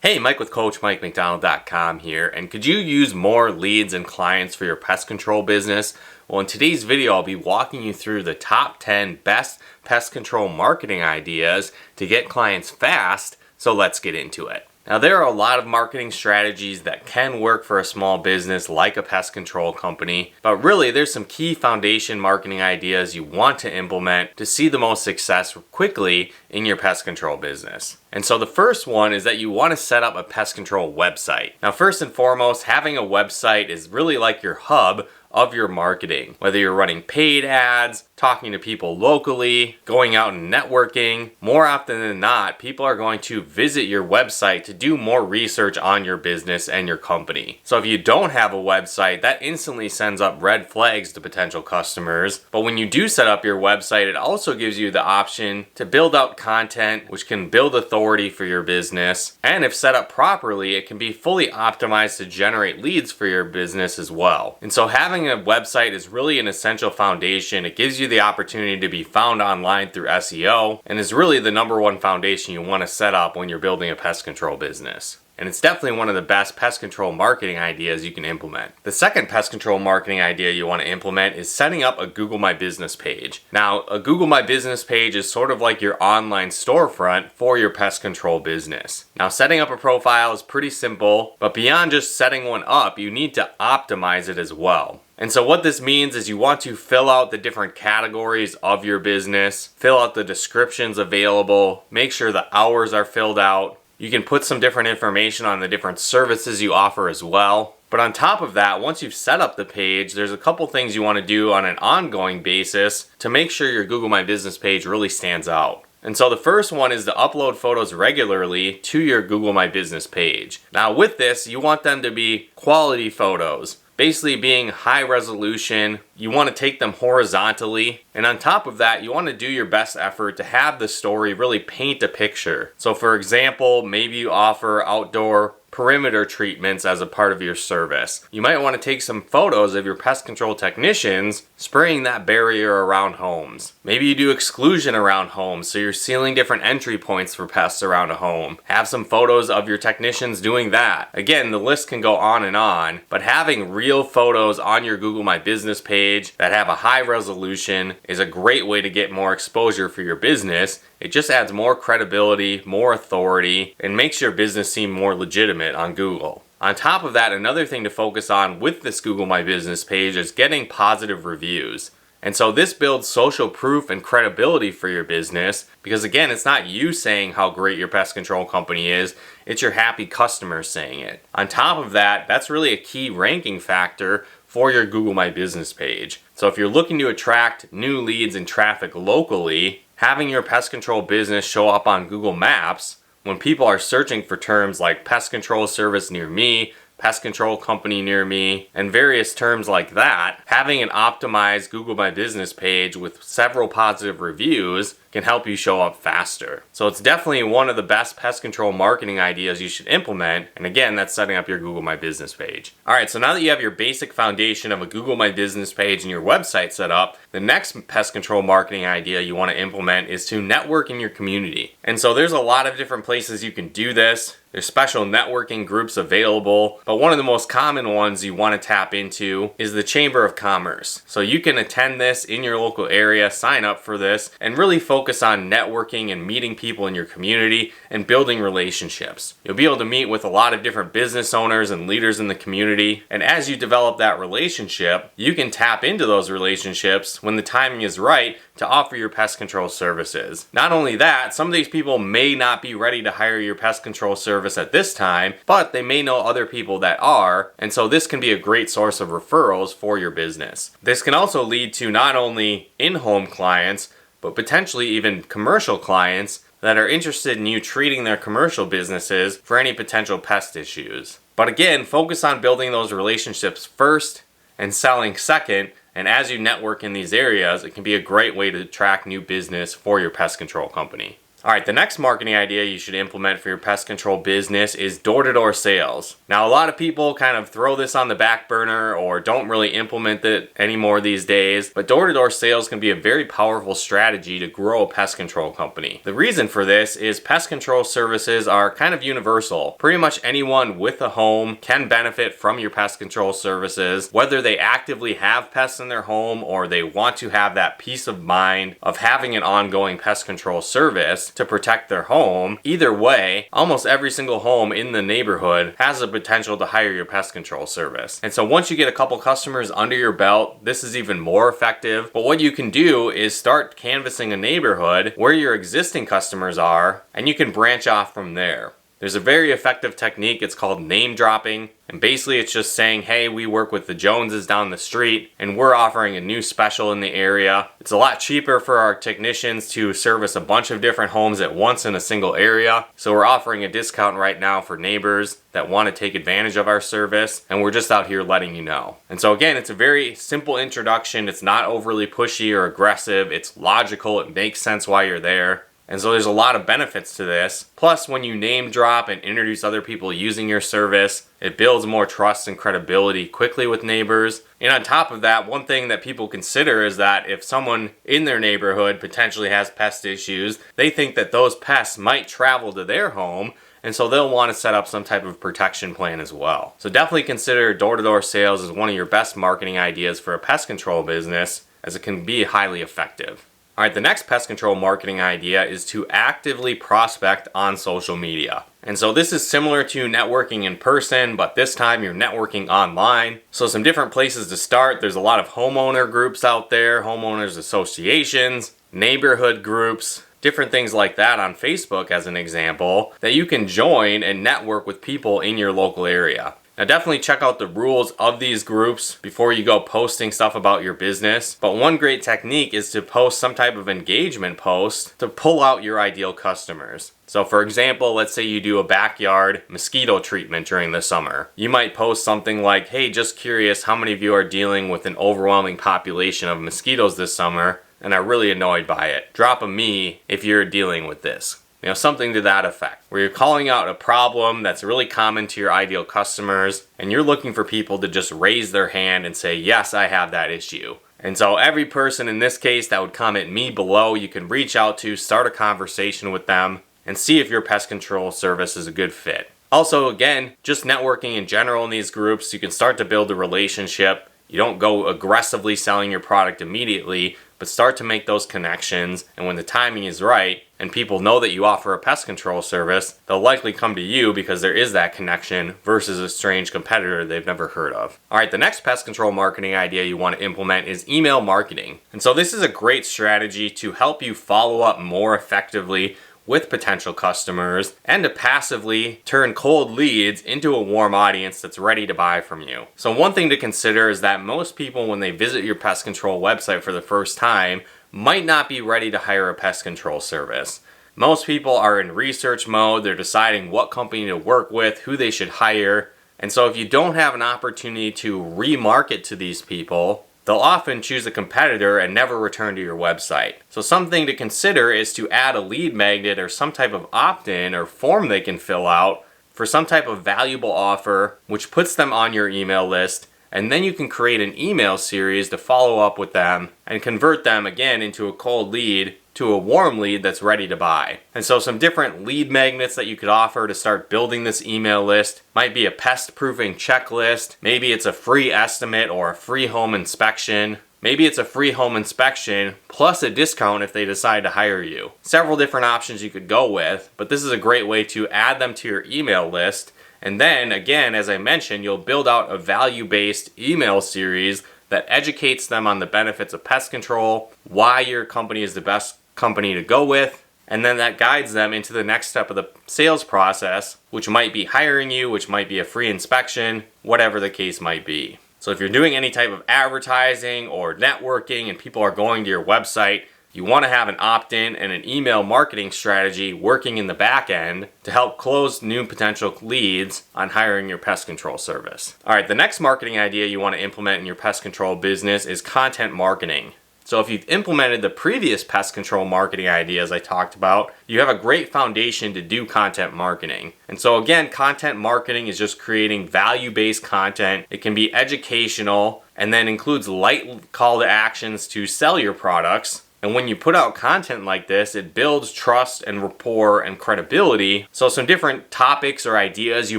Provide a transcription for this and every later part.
Hey, Mike with CoachMikeMcDonald.com here, and could you use more leads and clients for your pest control business? Well, in today's video, I'll be walking you through the top 10 best pest control marketing ideas to get clients fast, so let's get into it. Now, there are a lot of marketing strategies that can work for a small business like a pest control company, but really there's some key foundation marketing ideas you want to implement to see the most success quickly in your pest control business. And so the first one is that you want to set up a pest control website. Now, first and foremost, having a website is really like your hub of your marketing. Whether you're running paid ads, talking to people locally, going out and networking, more often than not, people are going to visit your website to do more research on your business and your company. So if you don't have a website, that instantly sends up red flags to potential customers. But when you do set up your website, it also gives you the option to build out content, which can build authority for your business. And if set up properly, it can be fully optimized to generate leads for your business as well. And so having a website is really an essential foundation. It gives you the opportunity to be found online through SEO and is really the number one foundation you want to set up when you're building a pest control business. And it's definitely one of the best pest control marketing ideas you can implement. The second pest control marketing idea you want to implement is setting up a Google My Business page. Now, a Google My Business page is sort of like your online storefront for your pest control business. Now, setting up a profile is pretty simple, but beyond just setting one up, you need to optimize it as well. And so what this means is you want to fill out the different categories of your business, fill out the descriptions available, make sure the hours are filled out. You can put some different information on the different services you offer as well. But on top of that, once you've set up the page, there's a couple things you want to do on an ongoing basis to make sure your Google My Business page really stands out. And so the first one is to upload photos regularly to your Google My Business page. Now with this, you want them to be quality photos. Basically being high resolution, you want to take them horizontally, and on top of that, you want to do your best effort to have the story really paint a picture. So for example, maybe you offer outdoor perimeter treatments as a part of your service. You might want to take some photos of your pest control technicians spraying that barrier around homes. Maybe you do exclusion around homes, so you're sealing different entry points for pests around a home. Have some photos of your technicians doing that. Again, the list can go on, but having real photos on your Google My Business page that have a high resolution is a great way to get more exposure for your business. It just adds more credibility, more authority, and makes your business seem more legitimate on Google. On top of that, another thing to focus on with this Google My Business page is getting positive reviews. And so this builds social proof and credibility for your business because again, it's not you saying how great your pest control company is, it's your happy customers saying it. On top of that, that's really a key ranking factor for your Google My Business page. So if you're looking to attract new leads and traffic locally, having your pest control business show up on Google Maps when people are searching for terms like pest control service near me, pest control company near me, and various terms like that, having an optimized Google My Business page with several positive reviews can help you show up faster. So it's definitely one of the best pest control marketing ideas you should implement. And again, that's setting up your Google My Business page. All right, so now that you have your basic foundation of a Google My Business page and your website set up, the next pest control marketing idea you want to implement is to network in your community. And so there's a lot of different places you can do this. There's special networking groups available, but one of the most common ones you want to tap into is the Chamber of Commerce. So you can attend this in your local area, sign up for this, and really focus on networking and meeting people in your community and building relationships. You'll be able to meet with a lot of different business owners and leaders in the community, and as you develop that relationship, you can tap into those relationships when the timing is right to offer your pest control services. Not only that, some of these people may not be ready to hire your pest control service at this time, but they may know other people that are, and so this can be a great source of referrals for your business. This can also lead to not only in-home clients, but potentially even commercial clients that are interested in you treating their commercial businesses for any potential pest issues. But again, focus on building those relationships first and selling second. And as you network in these areas, it can be a great way to attract new business for your pest control company. All right, the next marketing idea you should implement for your pest control business is door-to-door sales. Now, a lot of people kind of throw this on the back burner or don't really implement it anymore these days, but door-to-door sales can be a very powerful strategy to grow a pest control company. The reason for this is pest control services are kind of universal. Pretty much anyone with a home can benefit from your pest control services, whether they actively have pests in their home or they want to have that peace of mind of having an ongoing pest control service to protect their home. Either way, almost every single home in the neighborhood has the potential to hire your pest control service. And so once you get a couple customers under your belt, this is even more effective. But what you can do is start canvassing a neighborhood where your existing customers are, and you can branch off from there. There's a very effective technique, it's called name dropping, and basically it's just saying, hey, we work with the Joneses down the street and we're offering a new special in the area. It's a lot cheaper for our technicians to service a bunch of different homes at once in a single area, so we're offering a discount right now for neighbors that want to take advantage of our service, and we're just out here letting you know. And so again, it's a very simple introduction, it's not overly pushy or aggressive, it's logical, it makes sense why you're there. And so there's a lot of benefits to this. Plus, when you name drop and introduce other people using your service, it builds more trust and credibility quickly with neighbors. And on top of that, one thing that people consider is that if someone in their neighborhood potentially has pest issues, they think that those pests might travel to their home, and so they'll want to set up some type of protection plan as well. So definitely consider door-to-door sales as one of your best marketing ideas for a pest control business, as it can be highly effective. All right, the next pest control marketing idea is to actively prospect on social media. And so this is similar to networking in person, but this time you're networking online. So some different places to start. There's a lot of homeowner groups out there, homeowners associations, neighborhood groups, different things like that on Facebook as an example, that you can join and network with people in your local area. Now definitely check out the rules of these groups before you go posting stuff about your business. But one great technique is to post some type of engagement post to pull out your ideal customers. So for example, let's say you do a backyard mosquito treatment during the summer. You might post something like, hey, just curious, how many of you are dealing with an overwhelming population of mosquitoes this summer and are really annoyed by it? Drop a me if you're dealing with this. You know, something to that effect, where you're calling out a problem that's really common to your ideal customers, and you're looking for people to just raise their hand and say, yes, I have that issue. And so every person in this case that would comment me below, you can reach out to, start a conversation with them, and see if your pest control service is a good fit. Also, again, just networking in general in these groups, you can start to build a relationship. You don't go aggressively selling your product immediately, but start to make those connections, and when the timing is right and people know that you offer a pest control service, they'll likely come to you because there is that connection versus a strange competitor they've never heard of. All right, the next pest control marketing idea you want to implement is email marketing. And so this is a great strategy to help you follow up more effectively with potential customers and to passively turn cold leads into a warm audience that's ready to buy from you. So one thing to consider is that most people, when they visit your pest control website for the first time, might not be ready to hire a pest control service. Most people are in research mode, they're deciding what company to work with, who they should hire, and so if you don't have an opportunity to remarket to these people, they'll often choose a competitor and never return to your website. So something to consider is to add a lead magnet or some type of opt-in or form they can fill out for some type of valuable offer, which puts them on your email list, and then you can create an email series to follow up with them and convert them again into a cold lead to a warm lead that's ready to buy. And so some different lead magnets that you could offer to start building this email list might be a pest proofing checklist, maybe it's a free estimate or a free home inspection, maybe it's a free home inspection plus a discount if they decide to hire you. Several different options you could go with, but this is a great way to add them to your email list. And then again, as I mentioned, you'll build out a value-based email series that educates them on the benefits of pest control, why your company is the best company to go with, and then that guides them into the next step of the sales process, which might be hiring you, which might be a free inspection, whatever the case might be. So if you're doing any type of advertising or networking and people are going to your website, you want to have an opt-in and an email marketing strategy working in the back end to help close new potential leads on hiring your pest control service. All right, the next marketing idea you want to implement in your pest control business is content marketing. So if you've implemented the previous pest control marketing ideas I talked about, you have a great foundation to do content marketing. And so again, content marketing is just creating value-based content. It can be educational and then includes light call to actions to sell your products. And when you put out content like this, it builds trust and rapport and credibility. So some different topics or ideas you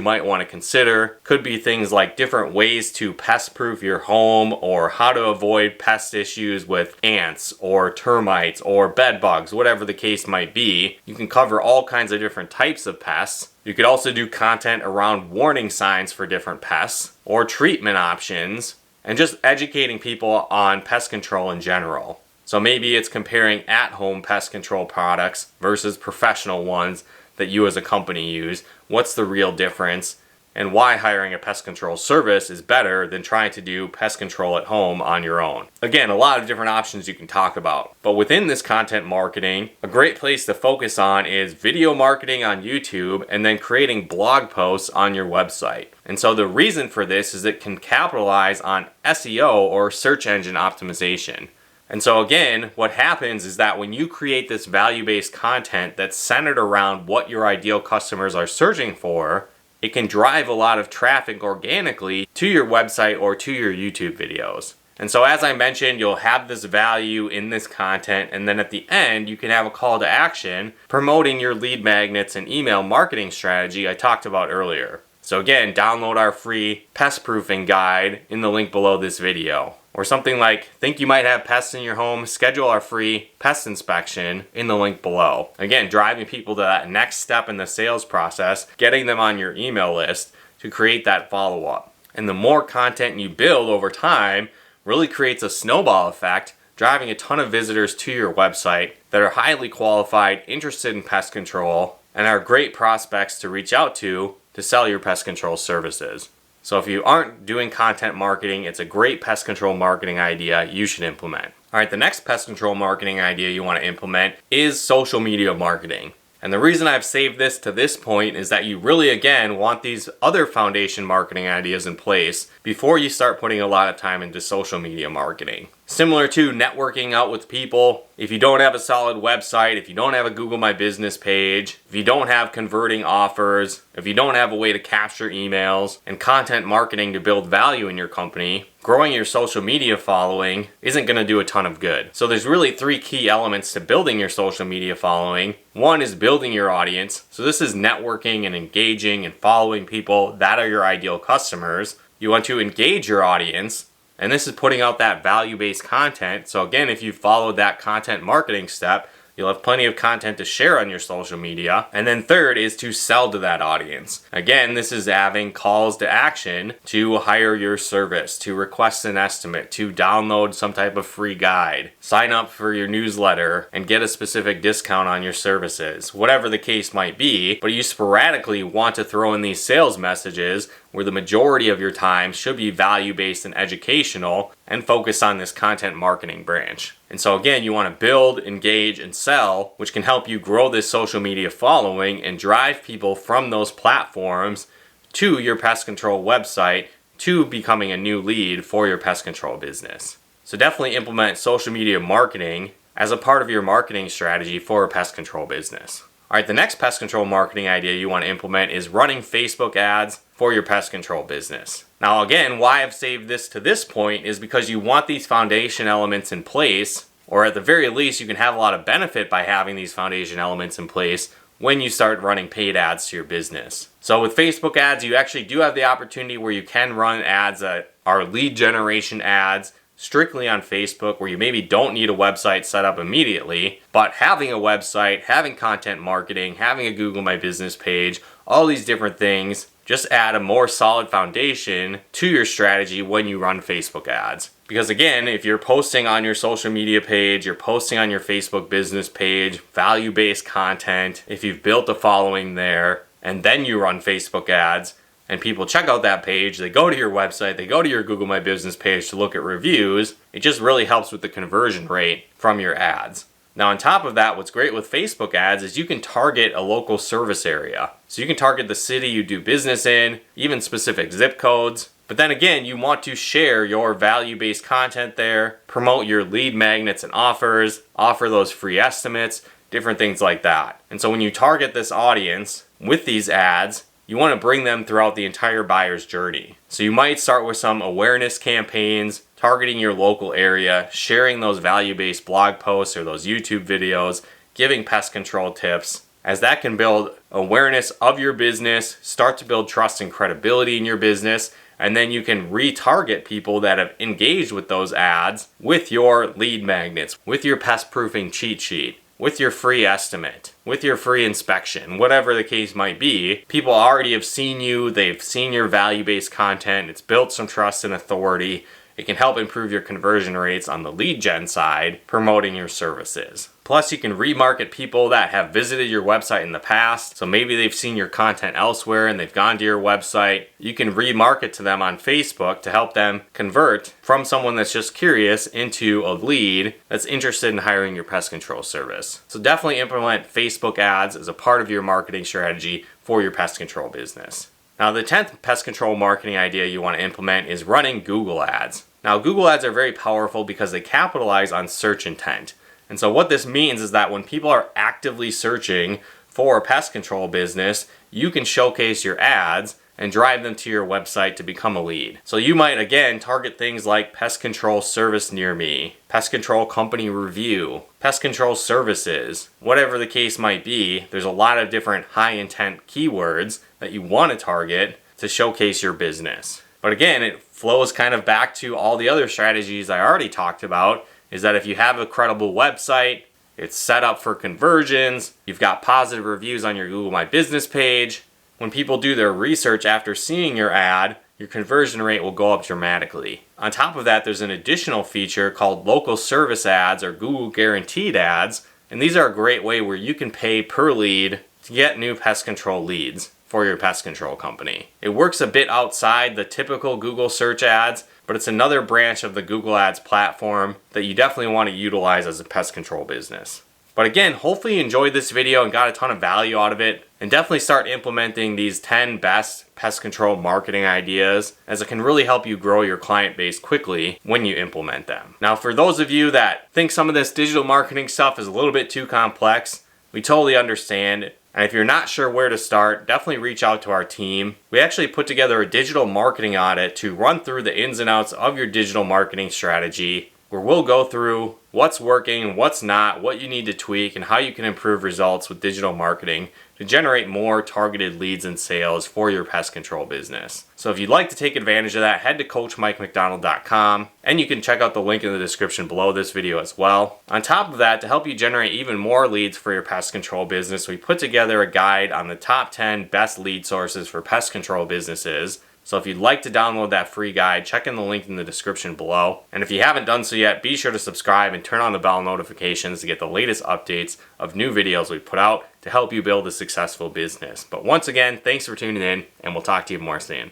might want to consider could be things like different ways to pest-proof your home, or how to avoid pest issues with ants or termites or bed bugs, whatever the case might be. You can cover all kinds of different types of pests. You could also do content around warning signs for different pests or treatment options, and just educating people on pest control in general. So maybe it's comparing at-home pest control products versus professional ones that you as a company use. What's the real difference? And why hiring a pest control service is better than trying to do pest control at home on your own. Again, a lot of different options you can talk about. But within this content marketing, a great place to focus on is video marketing on YouTube and then creating blog posts on your website. And so the reason for this is it can capitalize on SEO, or search engine optimization. And so again, what happens is that when you create this value-based content that's centered around what your ideal customers are searching for, it can drive a lot of traffic organically to your website or to your YouTube videos. And so as I mentioned, you'll have this value in this content, and then at the end, you can have a call to action promoting your lead magnets and email marketing strategy I talked about earlier. So again, download our free pest proofing guide in the link below this video. Or something like, think you might have pests in your home, schedule our free pest inspection in the link below. Again, driving people to that next step in the sales process, getting them on your email list to create that follow-up. And the more content you build over time really creates a snowball effect, driving a ton of visitors to your website that are highly qualified, interested in pest control, and are great prospects to reach out to sell your pest control services. So if you aren't doing content marketing, it's a great pest control marketing idea you should implement. All right, the next pest control marketing idea you want to implement is social media marketing. And the reason I've saved this to this point is that you really, again, want these other foundation marketing ideas in place before you start putting a lot of time into social media marketing. Similar to networking out with people, if you don't have a solid website, if you don't have a Google My Business page, if you don't have converting offers, if you don't have a way to capture emails and content marketing to build value in your company, growing your social media following isn't going to do a ton of good. So there's really 3 key elements to building your social media following. One is building your audience. So this is networking and engaging and following people that are your ideal customers. You want to engage your audience, and this is putting out that value-based content. So again, if you followed that content marketing step, you'll have plenty of content to share on your social media. And then third is to sell to that audience. Again, this is having calls to action to hire your service, to request an estimate, to download some type of free guide, sign up for your newsletter, and get a specific discount on your services, whatever the case might be. But you sporadically want to throw in these sales messages where the majority of your time should be value-based and educational, and focus on this content marketing branch. And so again, you want to build, engage, and sell, which can help you grow this social media following and drive people from those platforms to your pest control website to becoming a new lead for your pest control business. So definitely implement social media marketing as a part of your marketing strategy for a pest control business. All right, the next pest control marketing idea you want to implement is running Facebook ads for your pest control business. Now again, why I've saved this to this point is because you want these foundation elements in place, or at the very least, you can have a lot of benefit by having these foundation elements in place when you start running paid ads to your business. So with Facebook ads, you actually do have the opportunity where you can run ads that are lead generation ads strictly on Facebook, where you maybe don't need a website set up immediately, but having a website, having content marketing, having a Google My Business page, all these different things just add a more solid foundation to your strategy when you run Facebook ads. Because again, if you're posting on your social media page, you're posting on your Facebook business page, value-based content, if you've built a following there, and then you run Facebook ads, and people check out that page, they go to your website, they go to your Google My Business page to look at reviews, it just really helps with the conversion rate from your ads. Now on top of that, what's great with Facebook ads is you can target a local service area. So you can target the city you do business in, even specific zip codes. But then again, you want to share your value-based content there, promote your lead magnets and offers, offer those free estimates, different things like that. And so when you target this audience with these ads, you want to bring them throughout the entire buyer's journey. So you might start with some awareness campaigns, targeting your local area, sharing those value-based blog posts or those YouTube videos, giving pest control tips, as that can build awareness of your business, start to build trust and credibility in your business, and then you can retarget people that have engaged with those ads with your lead magnets, with your pest proofing cheat sheet, with your free estimate, with your free inspection, whatever the case might be. People already have seen you, they've seen your value-based content, it's built some trust and authority. It can help improve your conversion rates on the lead gen side, promoting your services. Plus, you can remarket people that have visited your website in the past. So maybe they've seen your content elsewhere and they've gone to your website. You can remarket to them on Facebook to help them convert from someone that's just curious into a lead that's interested in hiring your pest control service. So definitely implement Facebook ads as a part of your marketing strategy for your pest control business. Now, the 10th pest control marketing idea you want to implement is running Google ads. Now, Google ads are very powerful because they capitalize on search intent. And so what this means is that when people are actively searching for a pest control business, you can showcase your ads and drive them to your website to become a lead. So you might, again, target things like pest control service near me, pest control company review, pest control services, whatever the case might be. There's a lot of different high intent keywords that you want to target to showcase your business. But again, it flows kind of back to all the other strategies I already talked about, is that if you have a credible website, it's set up for conversions, you've got positive reviews on your Google My Business page, when people do their research after seeing your ad, your conversion rate will go up dramatically. On top of that, there's an additional feature called local service ads or Google guaranteed ads, and these are a great way where you can pay per lead to get new pest control leads for your pest control company. It works a bit outside the typical Google search ads, but it's another branch of the Google Ads platform that you definitely want to utilize as a pest control business. But again, hopefully you enjoyed this video and got a ton of value out of it, and definitely start implementing these 10 best pest control marketing ideas, as it can really help you grow your client base quickly when you implement them. Now, for those of you that think some of this digital marketing stuff is a little bit too complex, we totally understand. And if you're not sure where to start, definitely reach out to our team. We actually put together a digital marketing audit to run through the ins and outs of your digital marketing strategy, where we'll go through what's working, what's not, what you need to tweak, and how you can improve results with digital marketing to generate more targeted leads and sales for your pest control business. So if you'd like to take advantage of that, head to CoachMikeMcDonald.com, and you can check out the link in the description below this video as well. On top of that, to help you generate even more leads for your pest control business, we put together a guide on the top 10 best lead sources for pest control businesses. So if you'd like to download that free guide, check in the link in the description below. And if you haven't done so yet, be sure to subscribe and turn on the bell notifications to get the latest updates of new videos we put out to help you build a successful business. But once again, thanks for tuning in, and we'll talk to you more soon.